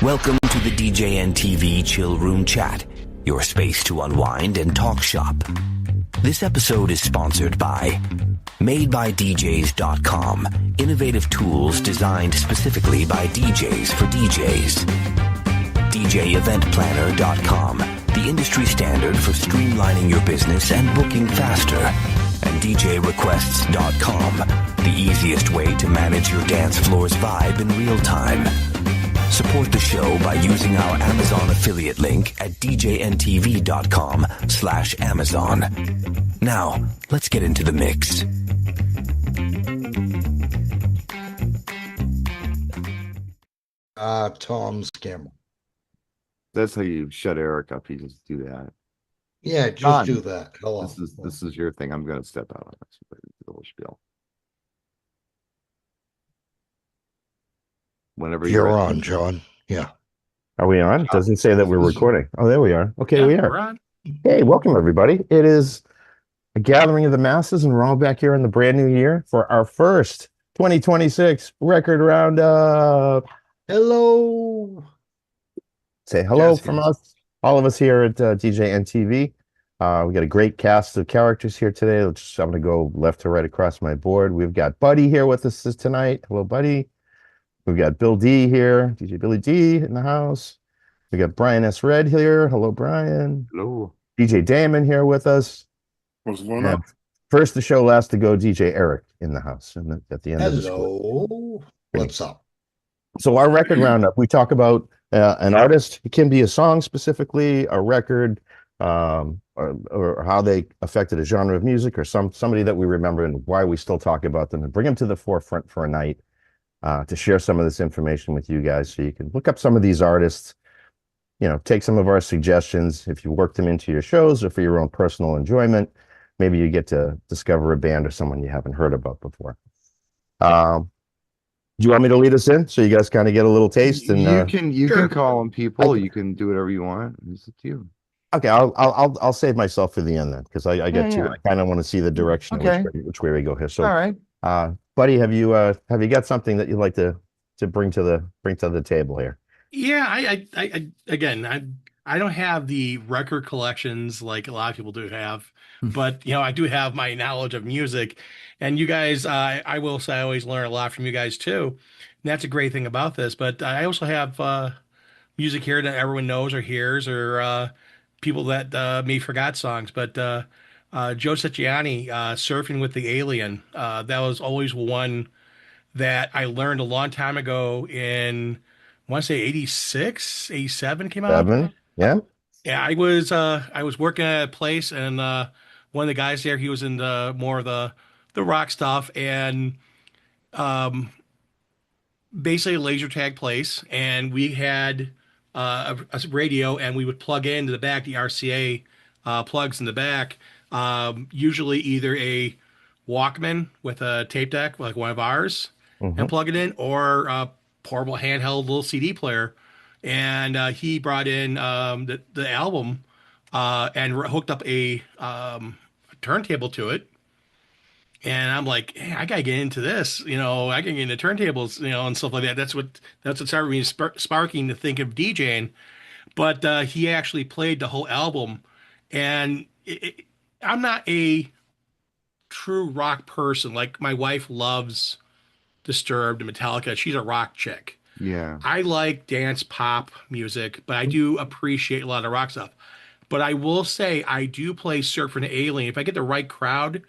Welcome to the DJNTV Chill Room Chat, your space to unwind and talk shop. This episode is sponsored by MadeByDJs.com, innovative tools designed specifically by DJs for DJs. DJEventPlanner.com, the industry standard for streamlining your business and booking faster. And DJRequests.com, the easiest way to manage your dance floor's vibe in real time. Support the show by using our Amazon affiliate link at DJNTV.com/Amazon. Now, let's get into the mix. Tom's camera. That's how you shut Eric up. You just do that. Yeah, just John, do that. Hello. This is your thing. I'm going to step out on this little spiel. Whenever you're on, John. Yeah. Are we on? It doesn't say that we're recording. Oh, there we are. Okay, we are. We're on. Hey, welcome everybody. It is a gathering of the masses, and we're all back here in the brand new year for our first 2026 record roundup. Hello. Say hello Yes, from yes. us, all of us here at DJNTV. We got a great cast of characters here today. I'm going to go left to right across my board. We've got Buddy here with us tonight. Hello, Buddy. We've got Bill D here, DJ Billy D in the house. We got Brian S. Red here. Hello, Brian. Hello. DJ Damon here with us. What's going And on? first the show, last to go, DJ Eric in the house. And at the end of the show. Hello. What's up? So our record roundup, we talk about an artist. It can be a song specifically, a record, or how they affected a genre of music, or somebody that we remember and why we still talk about them, and bring them to the forefront for a night to share some of this information with you guys, so you can look up some of these artists. Take some of our suggestions. If you work them into your shows or for your own personal enjoyment, maybe you get to discover a band or someone you haven't heard about before. Do you want me to lead us in so you guys kind of get a little taste? And You Sure. can call them people. You can do whatever you want. It's up to you. okay, I'll save myself for the end then, because I get Yeah, to. yeah. I kind of want to see the direction Okay. which way we go here. So, All right. Buddy, have you got something that you'd like to bring to the table here? Yeah, I again, I don't have the record collections like a lot of people do have, but I do have my knowledge of music, and you guys, I will say, I always learn a lot from you guys too, and that's a great thing about this. But I also have music here that everyone knows or hears, or people that may forgot songs. But Joe Satriani, "Surfing with the Alien," that was always one that I learned a long time ago in, I want to say 86, 87 came out. 7, yeah. Yeah, I was working at a place, and one of the guys there, he was in more of the rock stuff, and basically a laser tag place, and we had a radio, and we would plug into the back, the RCA plugs in the back, usually either a Walkman with a tape deck like one of ours, and plug it in, or a portable handheld little CD player. And he brought in the album and hooked up a turntable to it. And I'm like, hey, I gotta get into this. I can get into turntables, and stuff like that. That's what started me sparking to think of DJing. But he actually played the whole album, and I'm not a true rock person. Like, my wife loves Disturbed and Metallica. She's a rock chick. Yeah. I like dance pop music, but I do appreciate a lot of rock stuff. But I will say I do play Surf for an Alien. If I get the right crowd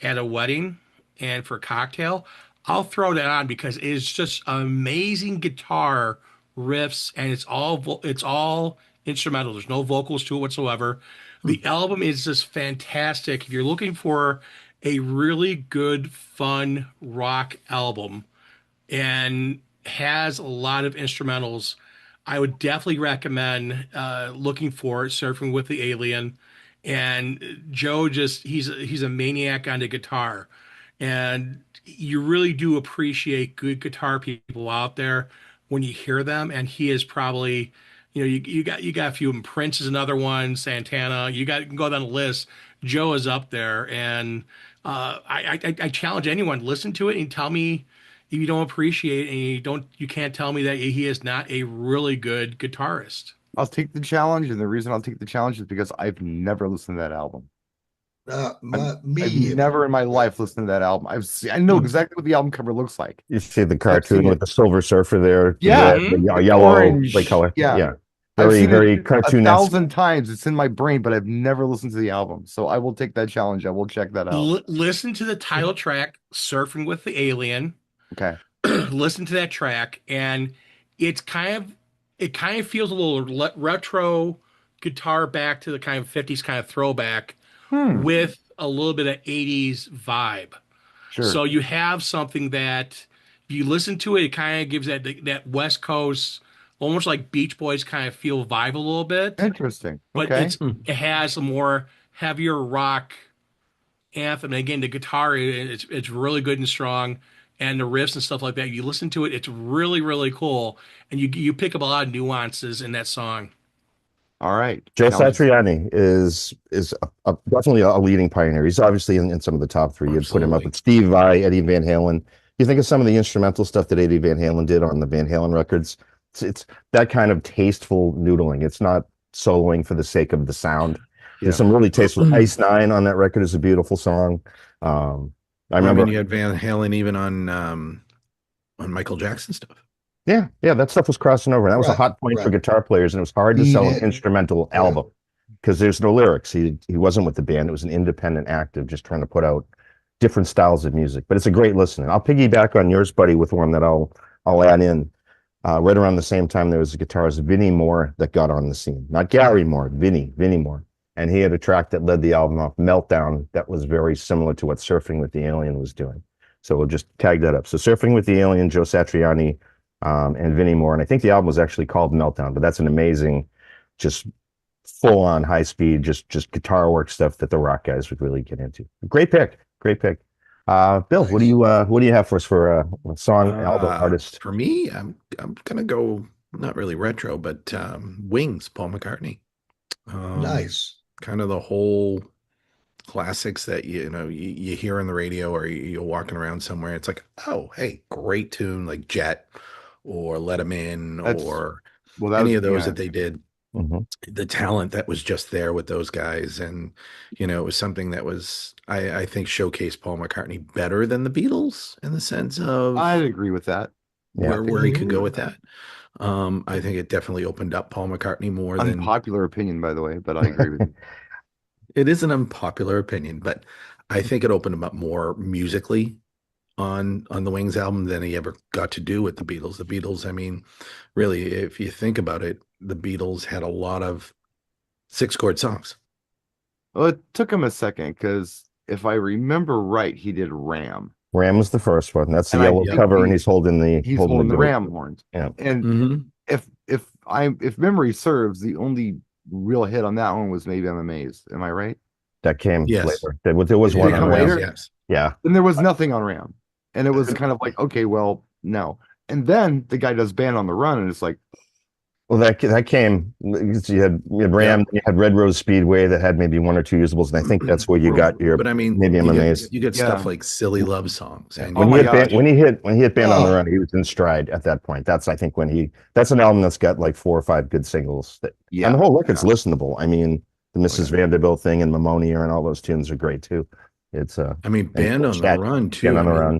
at a wedding and for a cocktail, I'll throw that on, because it is just amazing guitar riffs, and it's all instrumental. There's no vocals to it whatsoever. The album is just fantastic. If you're looking for a really good, fun rock album and has a lot of instrumentals, I would definitely recommend looking for Surfing with the Alien. And Joe, he's a maniac on the guitar, and you really do appreciate good guitar people out there when you hear them. And he is probably, you got a few of them. Prince is another one, Santana. You can go down the list. Joe is up there, and I challenge anyone to listen to it and tell me if you don't appreciate and you can't tell me that he is not a really good guitarist. I'll take the challenge, and the reason I'll take the challenge is because I've never listened to that album. Me I've either. never in my life listened to that album. I know exactly what the album cover looks like. You see the seen cartoon it. with the Silver Surfer there, Yeah. the The yellow orange. like color. Yeah. Very, I've seen very it cartoonesque. 1,000 times. It's in my brain, but I've never listened to the album. So I will take that challenge. I will check that out. Listen to the title track, "Surfing with the Alien." Okay. Listen to that track, and it's it kind of feels a little retro guitar back to the kind of 50s kind of throwback with a little bit of 80s vibe. Sure. So you have something that if you listen to it, it kind of gives that West Coast, almost like Beach Boys kind of feel vibe a little bit. Interesting. But Okay. it has a more heavier rock anthem. And again, the guitar it's really good and strong, and the riffs and stuff like that. You listen to it, it's really, really cool, and you pick up a lot of nuances in that song. All right. Joe Challenge- Satriani is definitely a leading pioneer. He's obviously in some of the top three. You'd put him up Absolutely. with Steve Vai, Eddie Van Halen. You think of some of the instrumental stuff that Eddie Van Halen did on the Van Halen records. It's that kind of tasteful noodling. It's not soloing for the sake of the sound. There's some really tasteful. Ice Nine on that record is a beautiful song. I remember. mean, you had Van Halen even on Michael Jackson stuff. Yeah, that stuff was crossing over. That was a Right, hot point for right. guitar players, and it was hard to sell an Yeah. instrumental Yeah. album because there's no lyrics. He wasn't with the band. It was an independent act of just trying to put out different styles of music. But it's a great listen. I'll piggyback on yours, buddy, with one that I'll add in. Right around the same time, there was a guitarist, Vinnie Moore, that got on the scene. Not Gary Moore, Vinnie Moore. And he had a track that led the album off, Meltdown, that was very similar to what Surfing with the Alien was doing. So we'll just tag that up. So Surfing with the Alien, Joe Satriani, and Vinnie Moore. And I think the album was actually called Meltdown, but that's an amazing, just full on high speed, just guitar work stuff that the rock guys would really get into. Great pick. Bill, what do you have for us for a song, album, artist? For me, I'm gonna go not really retro, but Wings, Paul McCartney. Nice. Kind of the whole classics that you hear on the radio, or you're walking around somewhere. It's like, oh, hey, great tune, like Jet or Let 'Em In, or any of those that they did. Mm-hmm. The talent that was just there with those guys, and it was something that was, I think, showcased Paul McCartney better than the Beatles in the sense of I'd agree with that. where he could go with that. I think it definitely opened up Paul McCartney more than Unpopular opinion, by the way, but I agree with you. it is an unpopular opinion, but I think it opened him up more musically on the Wings album than he ever got to do with the Beatles. The Beatles, I mean, really, if you think about it, the Beatles had a lot of 6-chord songs. Well, it took him a second because if I remember right, he did Ram. Ram was the first one. That's the And yellow cover, and he's holding the holding the goat. ram horns. Yeah. And Mm-hmm. if memory serves, the only real hit on that one was Maybe I'm Amazed. Am I right? That came Yes. later. There was Did one it on come Ram. later? Yes. Yeah. And there was nothing on Ram. And it was kind of like, okay, well, no. And then the guy does Band on the Run, and it's like, Well, that came. You had Ram, you had Red Rose Speedway that had maybe one or two usables, and I think that's where you got your. But I mean, Maybe I'm you amazed. get stuff like Silly Love Songs, and When Oh he my hit gosh. when he hit Band on the Oh. Run, he was in stride at that point. That's I think that's an album that's got like 4 or 5 good singles. And the whole record's listenable. I mean, the Mrs. Vanderbilt thing and Mammonia and all those tunes are great too. It's I mean, Band on the Run too. Band on the I mean, Run.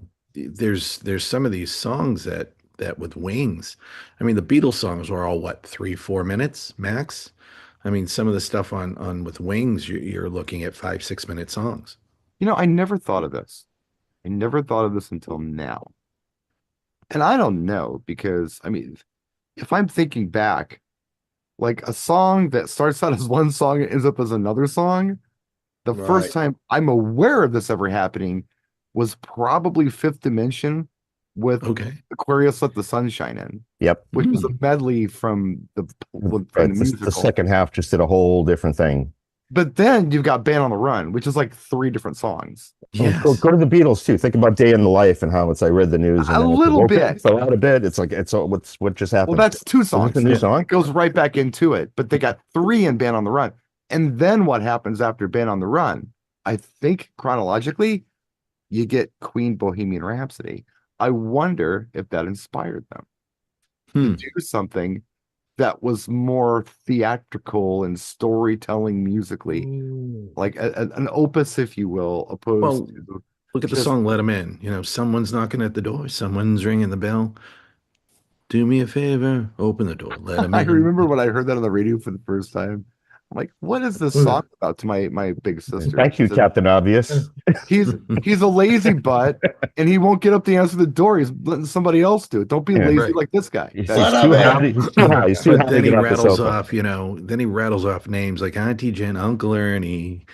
There's some of these songs that with Wings, I mean, the Beatles songs were all 3-4 minutes max. I mean, some of the stuff on with Wings, you're looking at 5-6 minute songs. I never thought of this. I never thought of this until now. And I don't know, because I mean, if I'm thinking back, like a song that starts out as one song and ends up as another song, the first time I'm aware of this ever happening was probably Fifth Dimension with Aquarius Let the Sun Shine In. Yep. Which was a medley from the musical. The second half just did a whole different thing. But then you've got Band on the Run, which is like 3 different songs. Yes. Go to the Beatles too. Think about Day in the Life and how it's. I read the news. And A then it's little okay, bit. fell out a bit. It's like what just happened. Well, that's 2 songs. It's a new song. It goes right back into it. But they got 3 in Band on the Run. And then what happens after Band on the Run? I think chronologically, you get Queen Bohemian Rhapsody. I wonder if that inspired them to do something that was more theatrical and storytelling musically, like an opus, if you will, opposed Well, to look at the just song "Let 'Em In." You know, someone's knocking at the door, someone's ringing the bell. Do me a favor, open the door, let 'em I in. remember when I heard that on the radio for the first time. I'm like, what is this song about? To my big sister. Thank She you, said, Captain Obvious. he's a lazy butt and he won't get up to answer the door. He's letting somebody else do it. Don't be Yeah. lazy Right. like this guy. He's, Let he's 'em too in. high. He's too high. He's too high But to then he get off the rattles sofa. off, then he rattles off names like Auntie Jen, Uncle Ernie,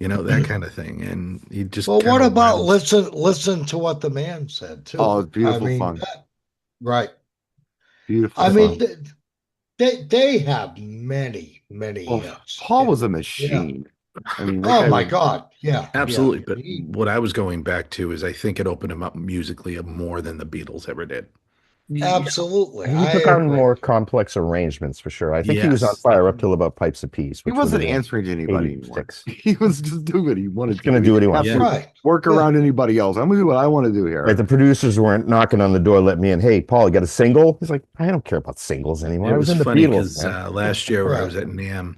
that kind of thing. And he just Well, kind what of about rattles. listen to what the man said Oh, too. it's beautiful fun. Right. Beautiful I mean, fun. they have many Well, hits. Paul was a Yeah. machine. I mean, that Oh guy my was God. Yeah. Yeah. Absolutely. But He, what I was going back to is I think it opened him up musically more than the Beatles ever did. absolutely. He I took on agree. more complex arrangements for sure. I think he was on Yes. fire up till about Pipes of Peace, he which would have wasn't been answering to anybody anymore. 86. He was just doing what he wanted Just gonna to do what he didn't wants have to. to Right. work Yeah. around anybody else. I'm gonna do what I want to do here. Right, the producers weren't knocking on the door, let me in. Hey, Paul, you got a single? He's like, I don't care about singles anymore. It I was was in the funny Beatles, because man. last year I Right. was at NAMM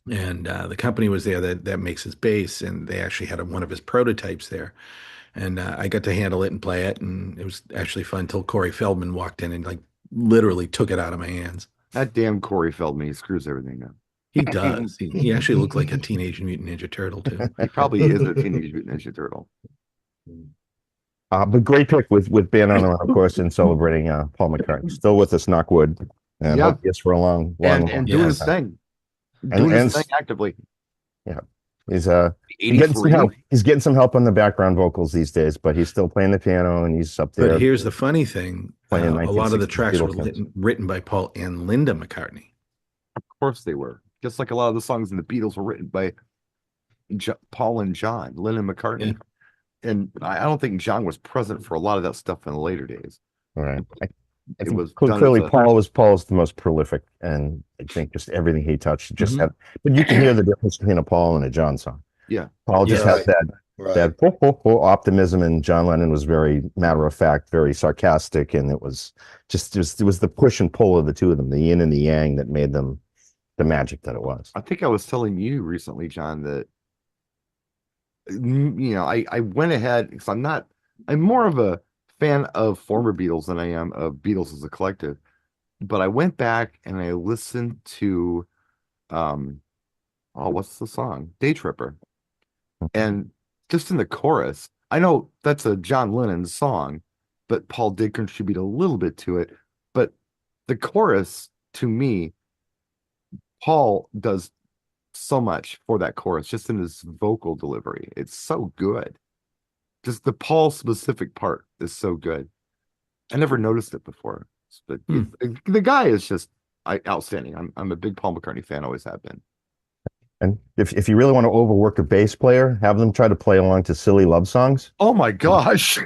and the company was there that makes his bass, and they actually had one of his prototypes there. And I got to handle it and play it, and it was actually fun until Corey Feldman walked in and like literally took it out of my hands. That damn Corey Feldman, he screws everything up. He does. He actually looked like a Teenage Mutant Ninja Turtle too. He probably is a Teenage Mutant Ninja Turtle. But great pick with Ben on, of course, and celebrating Paul McCartney. Still with us, knockwood, and Yeah. hope yes for a long, long, And long doing time. his thing. And- Doing and his thing actively. Yeah, he's getting some 83. help. He's getting some help on the background vocals these days, but he's still playing the piano and he's up there. But here's the funny thing: Playing a lot of the 1960s tracks were Beatles hits. written by Paul and Linda McCartney. Of course they were. Just like a lot of the songs in the Beatles were written by Paul and John, Lennon McCartney. And I don't think John was present for a lot of that stuff in the later days. All right. I It think was done clearly as a- Paul's the most prolific, and I think just everything he touched just Mhm. had. But you can hear the difference between a Paul and a John song. Yeah. Paul just Yeah. had that Right. that ho, ho, ho optimism, and John Lennon was very matter of fact, very sarcastic, and it was it was the push and pull of the two of them, the yin and the yang, that made them the magic that it was. I think I was telling you recently, John, that I went ahead because I'm more of a fan of former Beatles than I am of Beatles as a collective. But I went back and I listened to what's the song? Day Tripper. And just in the chorus, I know that's a John Lennon song, but Paul did contribute a little bit to it. But the chorus, to me, Paul does so much for that chorus, just in his vocal delivery. It's so good. Just the Paul specific part is so good. I never noticed it before, but the guy is just outstanding. I'm a big Paul McCartney fan, always have been. And if you really want to overwork a bass player, have them try to play along to silly love songs. Oh my gosh!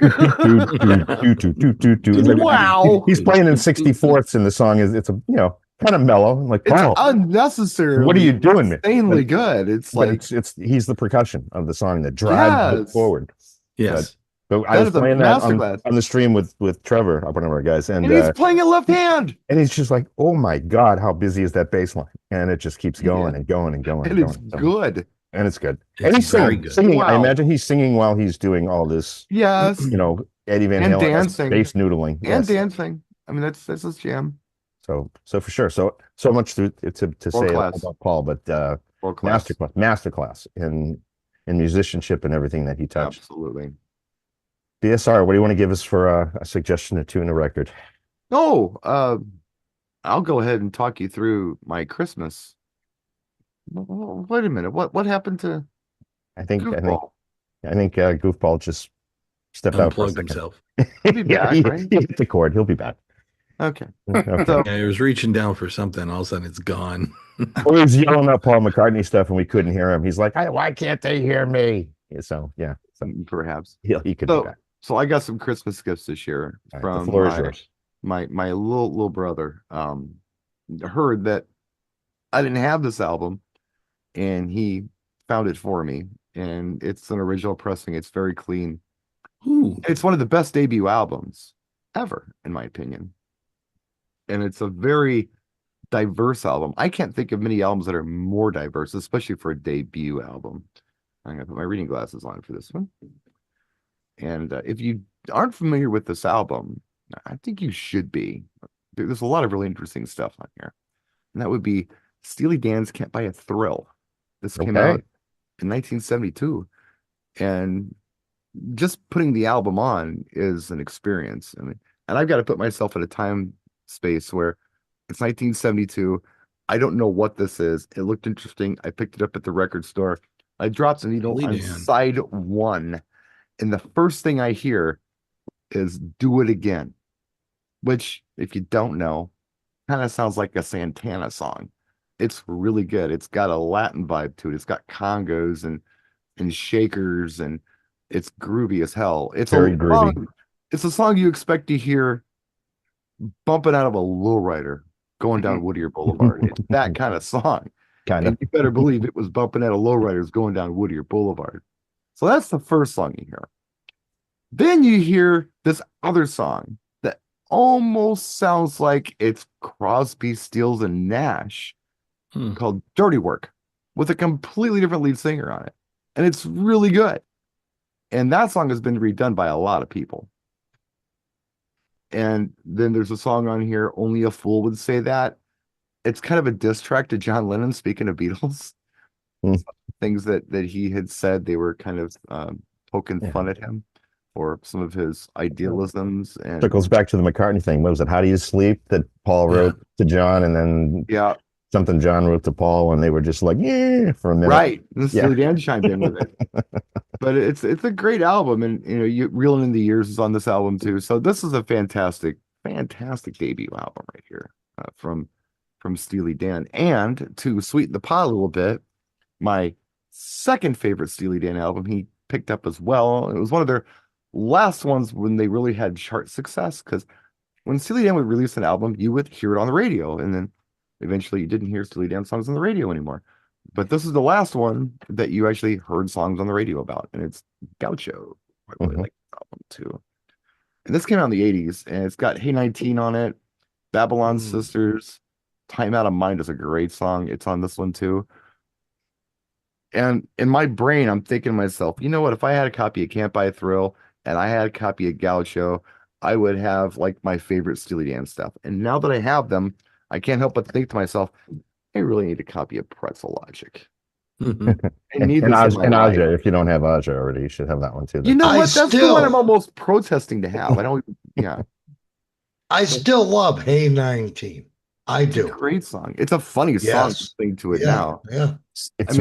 Wow, he's playing in 64ths, and the song it's kind of mellow. I'm like, It's wow, unnecessary. what are you doing, man? Insanely good. It's But like it's he's the percussion of the song that drives it forward. Yes. But I That was is a playing that masterclass. on the stream with Trevor, one of our guys, and he's playing it left hand. and he's just like, oh my God, how busy is that bass line? And it just keeps going and going and going. And it's good. And it's good. It's And he's very singing. good. Singing. I Wow. imagine he's singing while he's doing all this, Yes. Eddie Van And Halen dancing. bass noodling. And Yes. dancing. I mean, that's his jam. So for sure. So much to say class. about Paul, but World class. masterclass in musicianship and everything that he touched. Absolutely. BSR, what do you want to give us for a suggestion to tune a record? No, I'll go ahead and talk you through my Christmas. Wait a minute. What happened to I think Goofball? Goofball just stepped out for a Unplugged second. himself. He'll be back, he right? hit the cord. He'll be back. Okay. Okay. So Yeah, he was reaching down for something. All of a sudden, it's gone. Or he's yelling at Paul McCartney stuff, and we couldn't hear him. He's like, why can't they hear me? Yeah, so perhaps. he could be back. So I got some Christmas gifts this year All right, from the floor is yours. my little brother. Heard that I didn't have this album, and he found it for me. And it's an original pressing. It's very clean. Ooh. It's one of the best debut albums ever, in my opinion. And it's a very diverse album. I can't think of many albums that are more diverse, especially for a debut album. I'm gonna put my reading glasses on for this one. And if you aren't familiar with this album, I think you should be. There's a lot of really interesting stuff on here. And that would be Steely Dan's Can't Buy a Thrill. This came out in 1972. And just putting the album on is an experience. I mean, and I've got to put myself in a time space where it's 1972. I don't know what this is. It looked interesting. I picked it up at the record store. I dropped the needle on side 1. And the first thing I hear is Do It Again, which, if you don't know, kind of sounds like a Santana song. It's really good. It's got a Latin vibe to it. It's got congos and shakers, and it's groovy as hell. It's very groovy. It's a song you expect to hear bumping out of a lowrider going down Whittier Boulevard. It's that kind of song. And you better believe it was bumping out of lowriders going down Whittier Boulevard. So that's the first song you hear. Then you hear this other song that almost sounds like it's Crosby, Stills, and Nash called Dirty Work with a completely different lead singer on it. And it's really good. And that song has been redone by a lot of people. And then there's a song on here, Only a Fool Would Say That. It's kind of a diss track to John Lennon, speaking of Beatles. Things that he had said, they were kind of poking fun at him for some of his idealisms. And so it goes back to the McCartney thing. What was it? How Do You Sleep? That Paul wrote to John, and then something John wrote to Paul, and they were just like, yeah, for a minute. Right. And Steely Dan chimed in with it. But it's a great album, and you Reeling in the Years is on this album too. So this is a fantastic debut album right here from Steely Dan. And to sweeten the pot a little bit, my second favorite Steely Dan album he picked up as well. It was one of their last ones when they really had chart success, because when Steely Dan would release an album, you would hear it on the radio, and then eventually you didn't hear Steely Dan songs on the radio anymore. But this is the last one that you actually heard songs on the radio about, and it's Gaucho. I really like this album too. And this came out in the 80s, and it's got Hey 19 on it, Babylon Sisters, Time Out of Mind is a great song. It's on this one too. And in my brain, I'm thinking to myself, you know what? If I had a copy of Can't Buy a Thrill and I had a copy of Gaucho, I would have like my favorite Steely Dan stuff. And now that I have them, I can't help but think to myself, I really need a copy of Pretzel Logic. And Aja, if you don't have Aja already, you should have that one too. You know what? That's the one I'm almost protesting to have. I don't. I still love Hey 19. I do. It's a great song. It's a funny song to sing to it now. Yeah. It's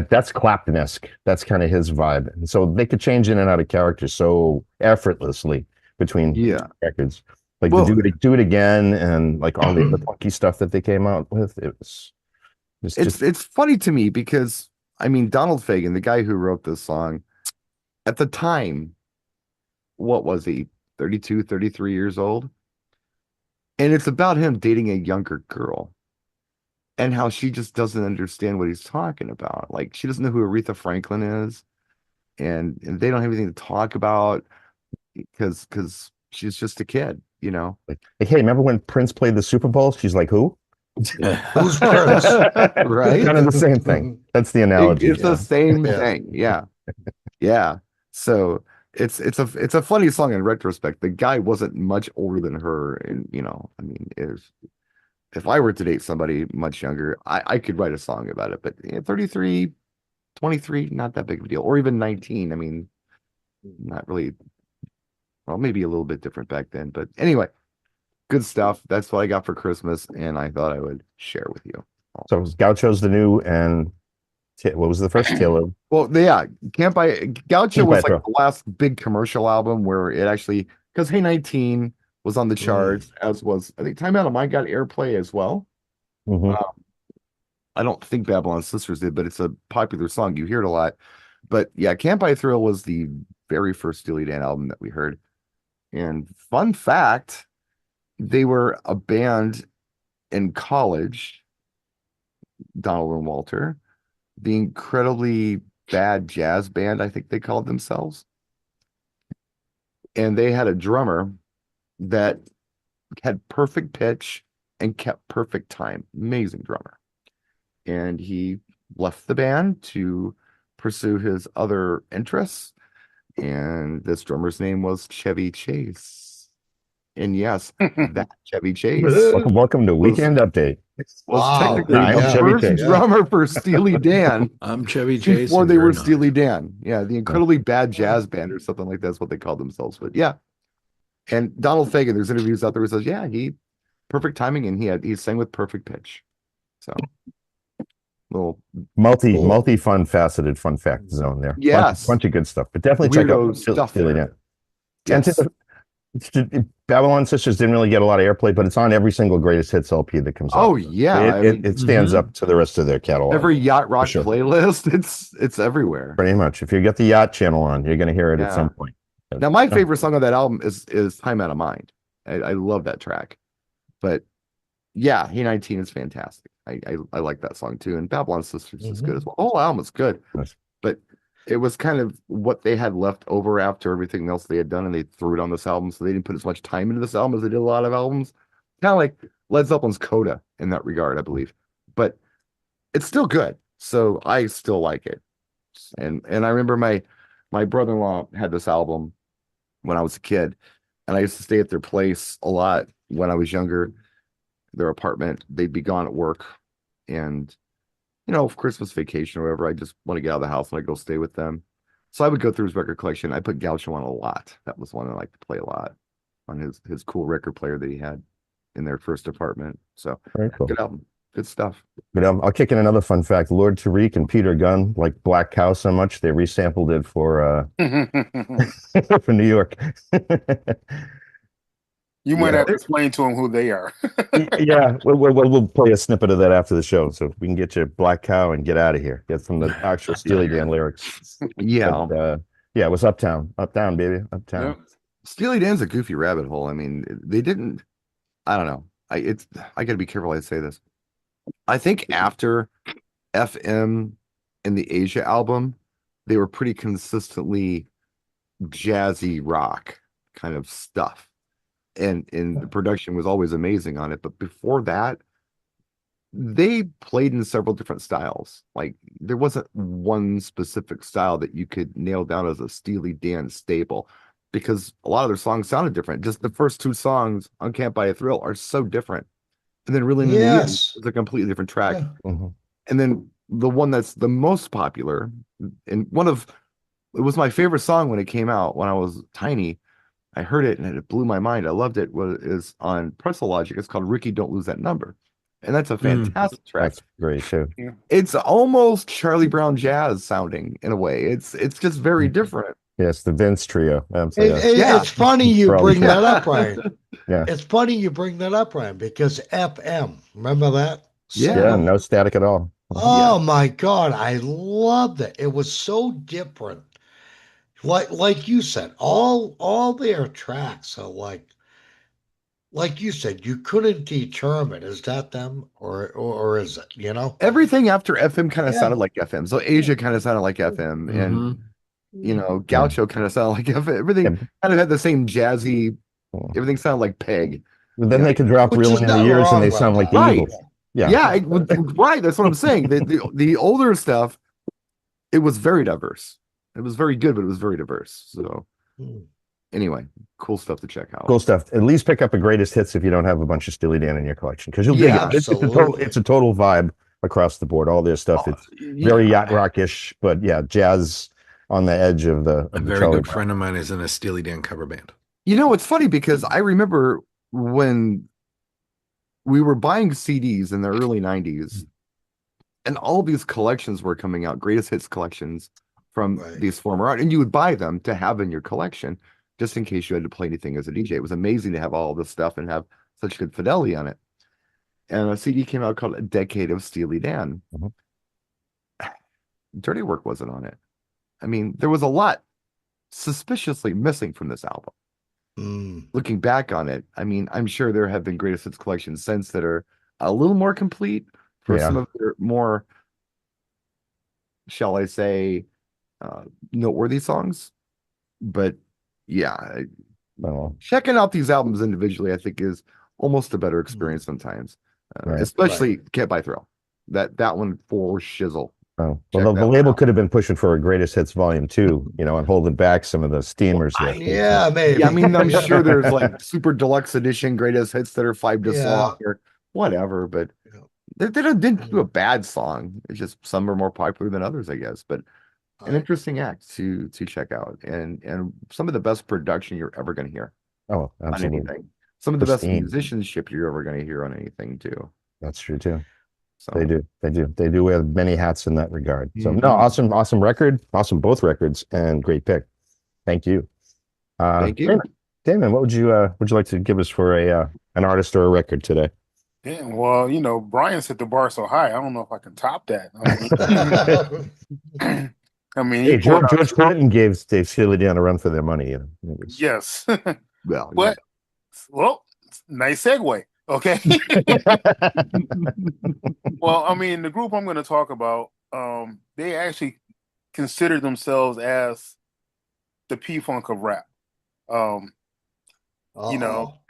that's Clapton-esque. That's kind of his vibe. And so they could change in and out of character so effortlessly between records. Like do it again, and like all the other funky stuff that they came out with. It's funny to me because I mean Donald Fagen, the guy who wrote this song, at the time, what was he? 32, 33 years old. And it's about him dating a younger girl and how she just doesn't understand what he's talking about. Like, she doesn't know who Aretha Franklin is, and they don't have anything to talk about because she's just a kid, you know? Like, hey, remember when Prince played the Super Bowl? She's like, who? Who's Prince? Right? Kind of the same thing. That's the analogy. It's the same thing. Yeah. Yeah. So it's a funny song in retrospect. The guy wasn't much older than her, and I mean, if I were to date somebody much younger, I could write a song about it. But 33, 23, not that big of a deal. Or even 19. I mean, not really. Well, maybe a little bit different back then. But anyway, good stuff. That's what I got for Christmas, and I thought I would share with you. So Gaucho's the new, and what was the first? Taylor? Well, yeah, Gaucho was like the last big commercial album where it actually, because Hey 19 was on the charts, as was, I think Time Out of Mind got airplay as well. I don't think Babylon Sisters did, but it's a popular song. You hear it a lot. But yeah, Can't Buy a Thrill was the very first Steely Dan album that we heard. And fun fact, they were a band in college, Donald and Walter, the incredibly bad jazz band, I think they called themselves. and they had a drummer that had perfect pitch and kept perfect time. Amazing drummer. And he left the band to pursue his other interests. And this drummer's name was Chevy Chase. And yes, that Chevy Chase Welcome to Weekend Update. was Wow. technically I'm the Chevy first Chase. drummer for Steely Dan I'm Chevy Chase. before and they you're were not. Steely Dan. Yeah, the incredibly bad jazz band or something like that's what they called themselves. But yeah. And Donald Fagen, there's interviews out there where he says, yeah, he perfect timing and he sang with perfect pitch. So little Multi fun faceted fun fact zone there. Yes. Bunch of good stuff. But definitely check out weirdo stuff Steely there. Dan. And Yes. Babylon Sisters didn't really get a lot of airplay, but it's on every single greatest hits LP that comes out. Oh yeah. I mean, It stands up to the rest of their catalog. every yacht rock sure. playlist, it's everywhere. Pretty much. If you get the yacht channel on, you're going to hear it at Yeah. some point. Now, my favorite song on that album is Time Out of Mind. I love that track. But yeah, Hey 19 is fantastic. I like that song too. And Babylon Sisters is good as well. The whole album is good. Nice. But it was kind of what they had left over after everything else they had done, and they threw it on this album. So they didn't put as much time into this album as they did a lot of albums. Kind of like Led Zeppelin's Coda in that regard, I believe. But it's still good. So I still like it. And I remember my brother-in-law had this album when I was a kid, and I used to stay at their place a lot when I was younger. Their apartment, they'd be gone at work, and for Christmas vacation or whatever, I just want to get out of the house and I go stay with them. So I would go through his record collection. I put Gaucho on a lot. That was one I liked to play a lot on his cool record player that he had in their first apartment. So Very cool. good album, good stuff. But I'll kick in another fun fact. Lord Tariq and Peter Gunn like Black Cow so much they resampled it for for New York. You might have to explain to him who they are. Yeah, we'll play a snippet of that after the show, so we can get you Black Cow and get out of here. Get from the actual Steely Dan lyrics. Yeah, But, yeah, it was Uptown, baby, Uptown. Yeah. Steely Dan's a goofy rabbit hole. I mean, they didn't. I don't know. I got to be careful how I say this. I think after FM and the Asia album, they were pretty consistently jazzy rock kind of stuff. And the production was always amazing on it. But before that, they played in several different styles. Like there wasn't one specific style that you could nail down as a Steely Dan staple, because a lot of their songs sounded different. Just the first two songs on Can't Buy a Thrill are so different. And then really Yes. it's a completely different track. Yeah. Mhm. And then the one that's the most popular, and it was my favorite song when it came out when I was tiny. I heard it and it blew my mind. I loved it. Is on Pretzel Logic. It's called Ricky Don't Lose That Number. And that's a fantastic track. That's great too. It's almost Charlie Brown jazz sounding in a way. It's just very different. Yes, the Vince Trio. Absolutely. Yeah. It's funny you Probably. bring that up, Ryan. Yeah. It's funny you bring that up, Ryan, because FM, remember that? Yeah, no static at all. Oh my God, I loved it. It was so different. Like you said, all their tracks are like you said, you couldn't determine is that them or is it, Everything after FM kind of Yeah. sounded like FM. So Asia kind of sounded like FM, and Gaucho kind of sounded like FM. Everything Yeah. kind of had the same jazzy. Everything sounded like Peg. But then they could drop Which real is in the not years and wrong they about sound like that. the Right. Eagles. Yeah. Yeah, right. That's what I'm saying. The older stuff, it was very diverse. It was very good, but it was very diverse. So anyway, cool stuff to check out. Cool stuff. At least pick up a greatest hits if you don't have a bunch of Steely Dan in your collection, because you'll dig Yeah, it. It's absolutely. a total vibe across the board. All their stuff. It's very yacht rockish, but yeah, jazz on the edge of the. A very good friend of mine is in a Steely Dan cover band. It's funny because I remember when we were buying CDs in the early 90s, and all these collections were coming out, greatest hits collections from Right. these former art, and you would buy them to have in your collection just in case you had to play anything as a DJ. It was amazing to have all this stuff and have such good fidelity on it. And a CD came out called A Decade of Steely Dan. Mhm. Dirty Work wasn't on it. I mean, there was a lot suspiciously missing from this album. Looking back on it, I mean, I'm sure there have been greatest hits collections since that are a little more complete for Yeah. some of their more, shall I say, noteworthy songs. But yeah, Oh, checking out these albums individually, I think, is almost a better experience sometimes. Right. Especially Can't Buy Thrill. That one for shizzle. oh. Check Well, the that one label out. could have been pushing for a Greatest Hits Volume 2, and holding back some of the steamers there. Yeah, maybe. Yeah, I mean, I'm sure there's like super deluxe edition greatest hits that are 5 discs Yeah. long or whatever, but Yeah. didn't do a bad song. It's just some are more popular than others, I guess. But an interesting act to check out, and some of the best production you're ever going to hear Oh, on absolutely. anything. Some of the best Pristine. musicianship you're ever going to hear on anything too. That's true too. So They do wear many hats in that regard. So no, Mhm. awesome record, awesome both records, and great pick. Thank you. Thank you. Damon, what would you like to give us for an artist or a record today? Yeah, well, Brian set the bar so high. I don't know if I can top that. I mean, he Hey, pulled out. George Clinton gave Dave Steely Dan a run for their money. It was- Yes. Well, But, well, nice segue. Okay. Well, I mean, the group I'm going to talk about, they actually consider themselves as the P-Funk of rap. They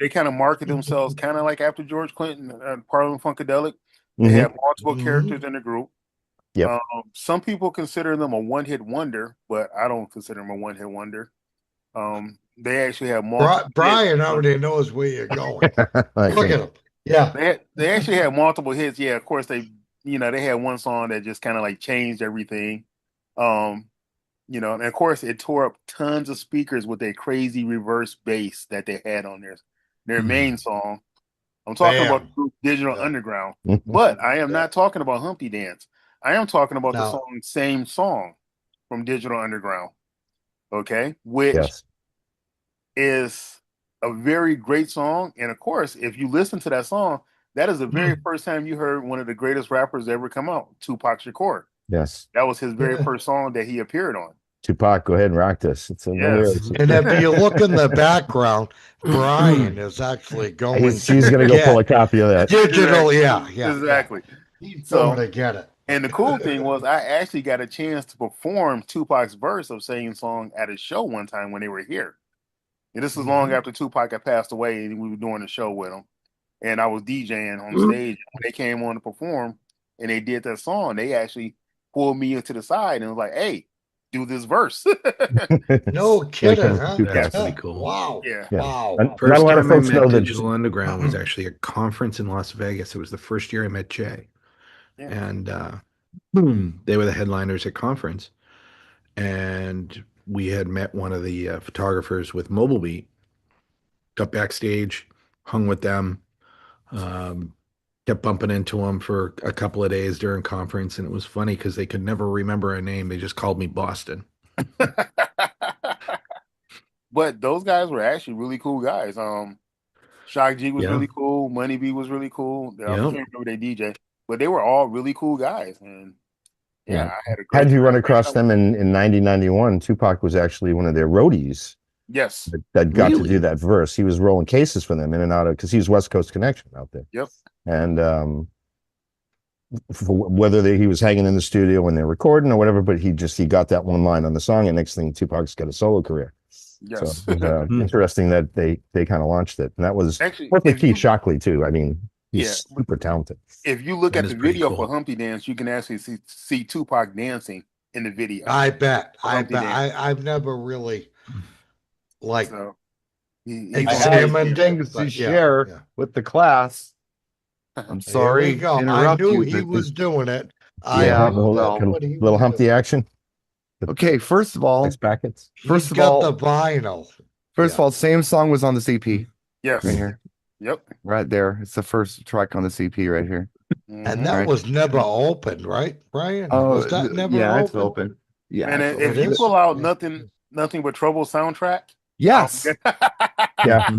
kind of market themselves kind of like after George Clinton and Parliament Funkadelic. They have multiple characters in the group. Yep. Some people consider them a one-hit wonder, but I don't consider them a one-hit wonder. They actually have multiple. Brian already knows where you're going. Like, Look at him. Yeah. They actually had multiple hits. Yeah, of course they had one song that just kind of like changed everything. And of course it tore up tons of speakers with their crazy reverse bass that they had on their main song. I'm talking about the group Digital Underground, but I am not talking about Humpty Dance. I am talking about the song Same Song from Digital Underground. Okay, which yes. is a very great song. And of course, if you listen to that song, that is the very first time you heard one of the greatest rappers to ever come out, Tupac Shakur. Yes. That was his very first song that he appeared on. Tupac, go ahead and rock this. It's a Yes. And if you look in the background, Brian is actually going. He's going to go pull a copy of that. Digital, yeah. Exactly. He's going to get it. And the cool thing was I actually got a chance to perform Tupac's verse of Same Song at a show one time when they were here. And this was long after Tupac had passed away and we were doing a show with him. And I was DJing on stage. When they came on to perform and they did that song, they actually pulled me into the side and was like, hey, do this verse. No kidding, huh? That's pretty cool. Wow. Yeah. Wow. First Not a lot of time I folks know met that- Digital Underground was actually a conference in Las Vegas. It was the first year I met Jay. Yeah. And they were the headliners at conference. And we had met one of the photographers with Mobile Beat, got backstage, hung with them, kept bumping into them for a couple of days during conference. And it was funny because they could never remember a name. They just called me Boston. But those guys were actually really cool guys. Shock G was really cool. Money B was really cool. I can't remember their DJ, but they were all really cool guys. And I had a great Had you run time. across them in 1991, Tupac was actually one of their roadies Yes. that got to do that verse. He was rolling cases for them in and out of, because he was West Coast Connection out there. Yep. And whether he was hanging in the studio when they're recording or whatever, but he got that one line on the song, and next thing Tupac's got a solo career. Yes. So it was interesting that they kind of launched it, and that was Actually, with Keith Shockley too. I mean, he's super talented. If you look at the video for Humpty Dance, you can actually see Tupac dancing in the video. I bet. I've never really examined things to share with the class. I'm sorry. Here we go. I knew he was doing it. Little Humpty action. Okay, first of all, packets. First of all, the vinyl. First of all, Same Song was on the CP. Yes. Right here. Yep. Right there. It's the first track on the CP right here. And that was never opened, right, Brian? Oh, was that never yeah, open? it's open. Yeah. And if you pull out nothing but trouble soundtrack. Yes. Yeah.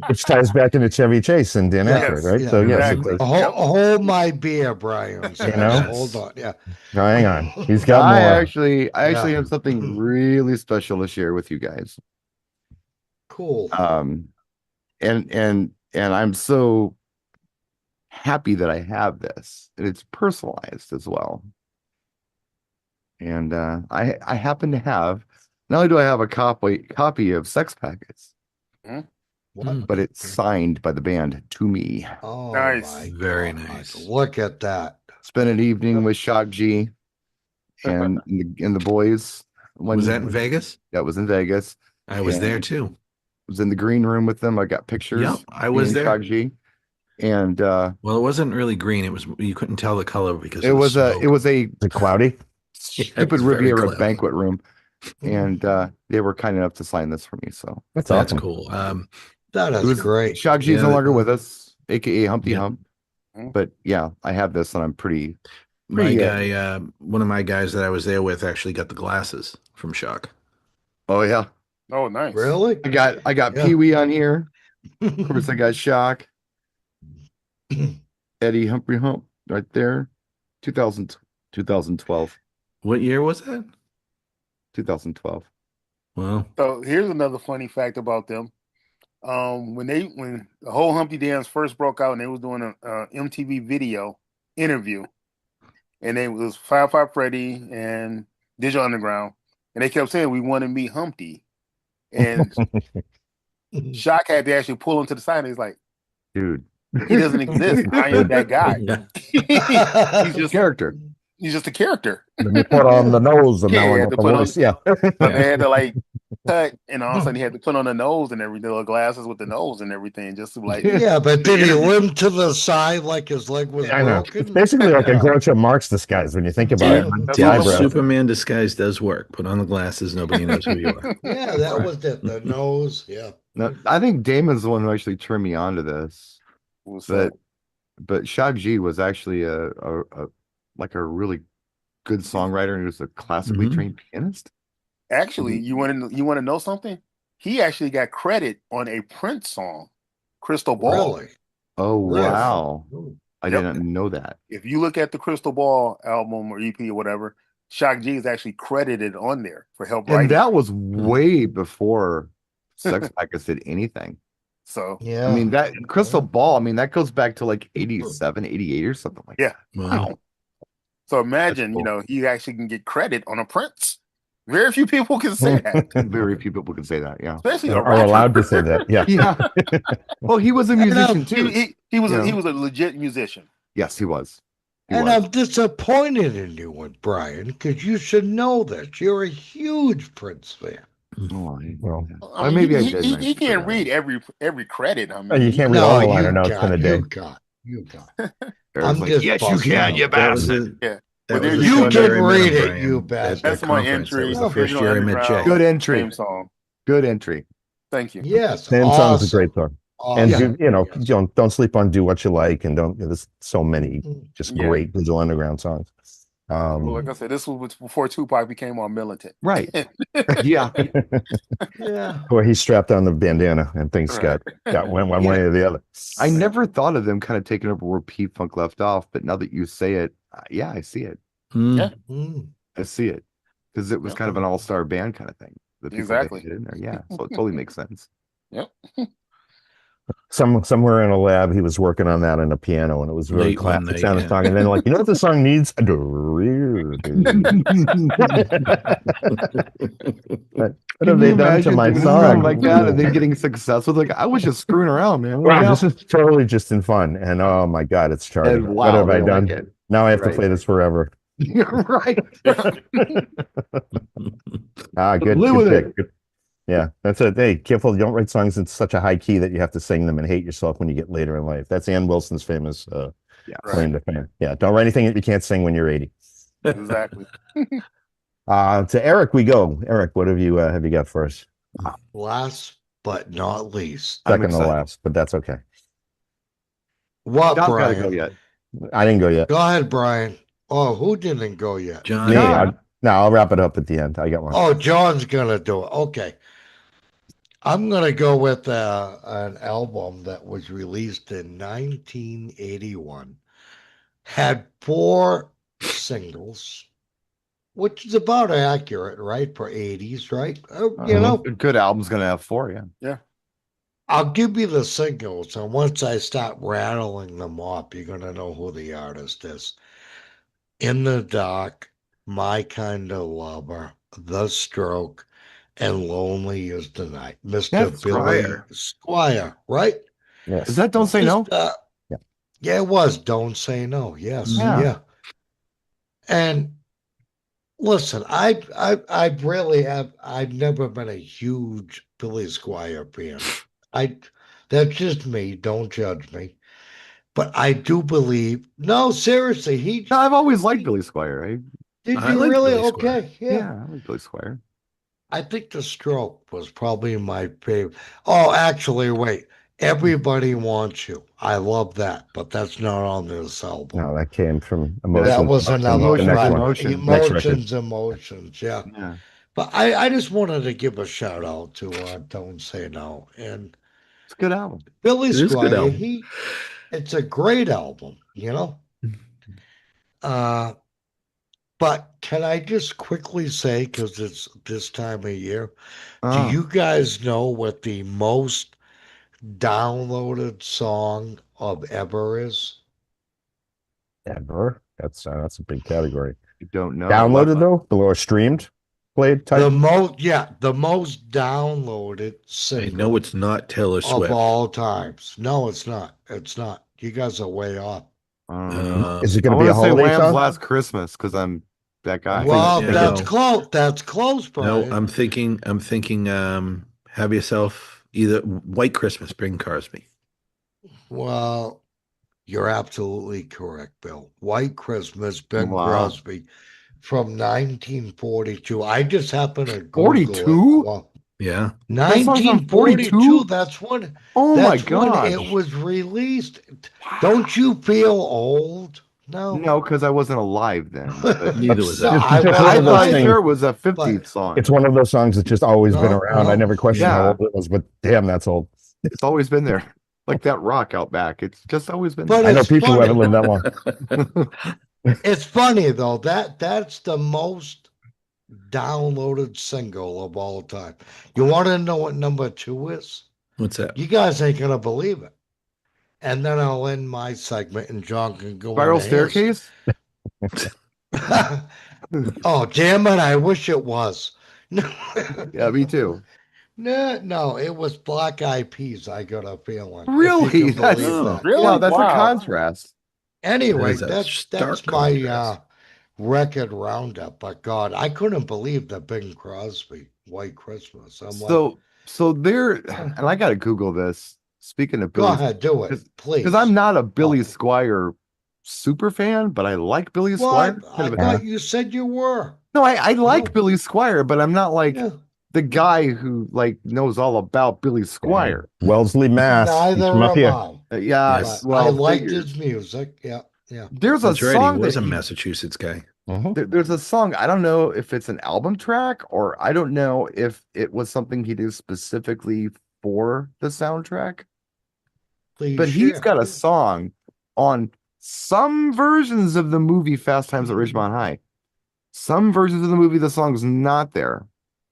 Which ties back into Chevy Chase and Dan Aykroyd, right? Yeah, so yes, exactly. Hold my beer, Brian. Hold on. Yeah. Hang on. He's got more. I actually have something really special to share with you guys. Cool. And I'm so happy that I have this, and it's personalized as well. And I happen to have Not only do I have a copy of Sex Packets, What? but it's signed by the band to me. Oh Nice. my Very God. nice. Look at that. Spent an evening with Shock G and the boys. Was that in Vegas? That was in Vegas. I was And there too. Was in the green room with them. I got pictures. Yep, I me was and there. Shock G. And Well, it wasn't really green. It was, you couldn't tell the color because it of the was a smoke. it was a Is it cloudy? stupid was very Riviera cloudy. banquet room. And they were kind enough to sign this for me. So That's That's awesome. cool. That it is was great. Shock G's Yeah, no longer with us, aka Humpty Yeah. Hump. Mhm. But yeah, I have this and I'm pretty My Pretty, guy, one of my guys that I was there with actually got the glasses from Shock. oh yeah. Oh, nice. Really? I got Yeah. Pee Wee on here. Of course I got Shock. Eddie Humphrey Hump right there. 2012. What year was that? 2012. Well, So here's another funny fact about them. When the whole Humpty Dance first broke out and they was doing a MTV video interview, and it was Five Five Freddy and Digital Underground, and they kept saying we want to meet Humpty, and Shock had to actually pull him to the side. And he's like, Dude. he doesn't exist. I am that guy. yeah. he's just Character. He's just a character. Then you put on the nose and Yeah, now I had got to the put on- voice. Yeah. So they had to like cut, and all of a sudden he had to put on the nose and everything, the glasses with the nose and everything, just to like. Yeah, but did he limp to the side like his leg was I know. It's broken? basically like a Yeah. Groucho Marx disguise when you think about Yeah. it. That's The what I'm eyebrows. saying. Superman disguise does work. Put on the glasses, nobody knows who you are. Yeah, that was it. The nose. Yeah. No, I think Damon's the one who actually turned me on to this. What's But up? but Shock G was actually a like a really good songwriter and he was a classically Mhm. trained pianist. Actually, you want to know something? He actually got credit on a Prince song, Crystal Ball. Really? Oh Really? wow. Ooh. I Yep. didn't know that. If you look at the Crystal Ball album or EP or whatever, Shock G is actually credited on there for help And writing. that was way before Sex Packets did anything. So Yeah. I mean, that Crystal Ball, I mean, that goes back to like 87, 88 or something like Yeah. Wow. So imagine, cool. he actually can get credit on a Prince. Very few people can say that, that. Very few people can say that. Yeah. especially a Are rapper. allowed to say that. Yeah. Yeah. Well, he was a musician too. He was Yeah. he was a legit musician. Yes, he was. He And was. I'm disappointed in you, Brian, because you should know this. You're a huge Prince fan. Oh, Well, I mean, maybe I he, did he, mention he can't that. read every credit. I mean, you can't read all the liner you notes in a day. You got. There's I'm like, just yes, you busting can, out. you That was bastard. a, Yeah. that But was there the you show can that I met read him, it, Brian, you at bastard. that That's my conference. That entry. was the first Digital year I met Jay. Underground Good entry. theme song. Good entry. Thank you. Yes. Same song's a awesome. great song. And Awesome. you don't sleep on Do What You Like and don't there's so many just Yeah. great Digital Underground songs. Well, like I said, this was before Tupac became all militant. Right. Yeah. Yeah. Where he strapped on the bandana and things Right. got went one Yeah. way or the other. I never thought of them kind of taking over where P Funk left off, but now that you say it, yeah, I see it. Mm. Yeah. Mm. I see it because it was Yep. kind of an all-star band kind of thing. The people Exactly. that did in there, yeah. So it totally makes sense. Yep. Somewhere in a lab, he was working on that on a piano, and it was really Late one classic night, sounding yeah. song. And then, like, you know what the song needs? A what have they done to my doing a song? like that and then getting successful? Like I was just screwing around, man. Wow, this is totally just in fun. And oh my God, it's charting. And What wow, have I they done? like it. Now I have to Right. play this forever. You're right. Good, Live good with pick. it. Good. Yeah, that's it. Hey, careful, you don't write songs in such a high key that you have to sing them and hate yourself when you get later in life. That's Ann Wilson's famous Yeah. claim to fame. Yeah, don't write anything that you can't sing when you're 80. Exactly. To Eric we go. Eric, what have you got for us? Last but not least. I'm Second to excited. last, but that's okay. What, John's gotta Brian? go yet. I didn't go yet. Go ahead, Brian. Oh, who didn't go yet? John. Me, John. I'll wrap it up at the end. I got one. Oh, John's gonna do it. Okay. I'm gonna go with an album that was released in 1981. Had 4 singles, which is about accurate, right? For 80s, right? You know, A good album's gonna have 4, yeah. I'll give you the singles, and once I start rattling them off, you're gonna know who the artist is. In the Dark, My Kind of Lover, The Stroke, and Lonely is the Night. Mr. That's Billy Squire. Squire, right? Yes. Is that Don't Say No? Yeah. Yeah, it was Don't Say No. Yes. Yeah. Yeah. And listen, I really have. I've never been a huge Billy Squire fan. I, that's just me. Don't judge me. But I do believe. No, seriously, No, I've always liked Billy Squire. did I you like really? Billy Squire. Okay, yeah. Yeah, I like Billy Squire. I think The Stroke was probably my favorite. Oh, actually, wait. Everybody Wants You. I love that, but that's not on this album. No, that came from That Emotions. was another the next right. one. Emotions. Next record. Emotions, yeah. Yeah. But I just wanted to give a shout out to Don't Say No. And It's a good album. Billy It is a good Squire, album. it's a great album, you know? But can I just quickly say, because it's this time of year, do Oh, you guys know what the most downloaded song of ever is? Ever. That's a big category. I don't know. Downloaded though, below streamed, played type. The most downloaded I single know it's not Taylor of Swift. all times. No, it's not. It's not. You guys are way off. Is it I going to be want a to say holiday Wham's song? Last Christmas because I'm that guy. Well, Yeah, that's no. close. That's close, No, Brian. I'm thinking. Have yourself either White Christmas, Bing Crosby. Well, you're absolutely correct, Bill. White Christmas, Ben Wow. Crosby from 1942. I just happened to Google 42? it. Well, Yeah. That song's from 1942. 42? That's when. Oh my That's when gosh. it was released. Don't you feel old? No. No, because I wasn't alive then. But Neither was No, I. It's just I one I of those thought things- sure it was a 50s but- song. It's one of those songs that's just always been No, around. no. I never questioned how Yeah. old it was, but damn, that's old. It's always been there. Like that rock out back. It's just always been But I know it's people who funny. haven't lived that long. It's funny though. That's the most downloaded single of all time. You want to know what number 2 is? What's that? You guys ain't gonna believe it. And then I'll end my segment, and John can go. Spiral into his. Staircase? Oh, damn it! I wish it was. Yeah, me too. No, it was Black Eyed Peas. I got a feeling. if you Really? can That's believe that. Really? Yeah, that's Wow. a contrast. Anyway, That is a that's stark my contrast. record roundup. But God, I couldn't believe that Bing Crosby, White Christmas. I'm like, So there, and I gotta Google this. Speaking of go Billy, ahead, do it, please. because I'm not a Billy Oh. Squire super fan, but I like Billy Well, Squire. I thought you said you were. No, I like No. Billy Squire, but I'm not like Yeah. the guy who like knows all about Billy Squire. Wellesley, Mass. He's Neither from up am here. I. Yeah, Yes. But well, I liked figures. his music. Yeah, yeah. There's a That's right. song He was that a he- Massachusetts guy. there's a song. I don't know if it's an album track or I don't know if it was something he did specifically for the soundtrack. Please But he's share. got a song on some versions of the movie Fast Times at Ridgemont High. Some versions of the movie, the song's not there.